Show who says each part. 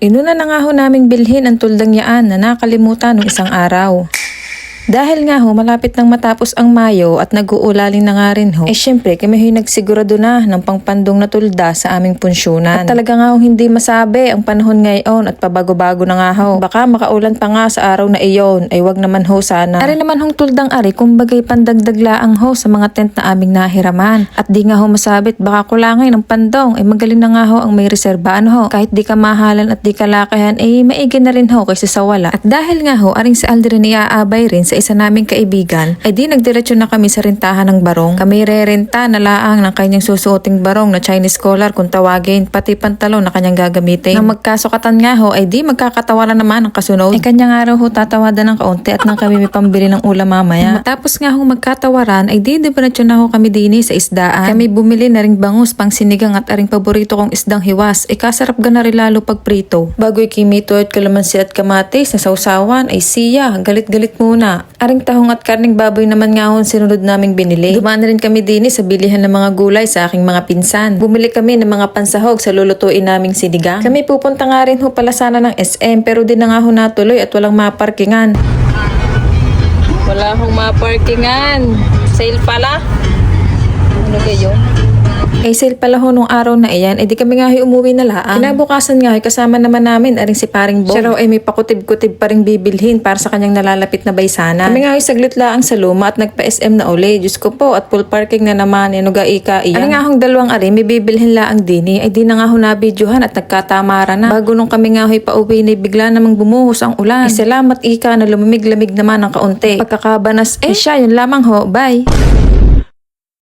Speaker 1: Inuna na nga ho naming bilhin ang tuldang yaan na nakalimutan ng isang araw. Dahil nga ho, malapit nang matapos ang Mayo at nag-uulaling na nga rin ho, syempre kami ho'y nagsigurado na ng pangpandong na tulda sa aming punsyonan. At talaga nga ho hindi masabi ang panahon ngayon at pabago-bago na nga ho. Baka makaulan pa nga sa araw na iyon, ay wag naman ho sana. Ari naman hong tuldang ari, kumbagay pandagdaglaang ho sa mga tent na aming nahiraman. At di nga ho masabit, baka kulangin ng pandong, ay magaling na nga ho ang may reserbaan ho. Kahit di ka mahalan at di ka lakayan, ay maigi na rin ho kaysa sa wala. At dahil nga ho, aring si Aldrin iaabay rin sa isa naming kaibigan, ay di nagdiretso na kami sa rentahan ng barong. Kami rerenta na laang ng kanyang susuoting barong na Chinese collar kung tawagin, pati pantalon na kanyang gagamitin. Nang magkasukatan nga ho, ay di magkakatawaran naman ang kasunod. Ay kanya nga raw ho tatawadan ng kaunti at nang kami may pambili ng ulam mamaya. Matapos nga ho magkatawaran, ay di diretso na ho kami dini sa isdaan. Kami bumili na ring bangus, pang sinigang at aring paborito kong isdang hiwas. Ay kasarap ga na rin lalo pag prito. Bago'y kimito at kalamansi at kamatis na sausawan, ay siya, galit-galit muna. Aring tahong at karning baboy naman nga ho sinunod naming binili. Dumaan na rin kami din sa bilihan ng mga gulay sa aking mga pinsan. Bumili kami ng mga pansahog sa lulutuin naming sinigang. Kami pupunta nga rin ho pala sana ng SM pero din na nga ho natuloy at walang maparkingan. Wala hong maparkingan. Sale pala. Ano gayon? Sale pala ho nung araw na iyan, di kami nga umuwi na laang. Kinabukasan nga kasama naman namin aring si paring Bong. Siya raw may pakutib-kutib pa ring bibilhin para sa kanyang nalalapit na baysana. Kami nga saglit laang sa luma at nagpa-SM na uli. Diyos ko po, at full parking na naman, inuga-ika iyan. Aring nga hong dalawang ari, may bibilhin laang dini, ay di na nga ho nabidyohan at nagkatamara na. Bago nung kami nga ho'y pauwi na bigla namang bumuhos ang ulan. Salamat ika na lumamig-lamig naman ang kaunti. Pagkakabanas, siya yun lamang ho, bye!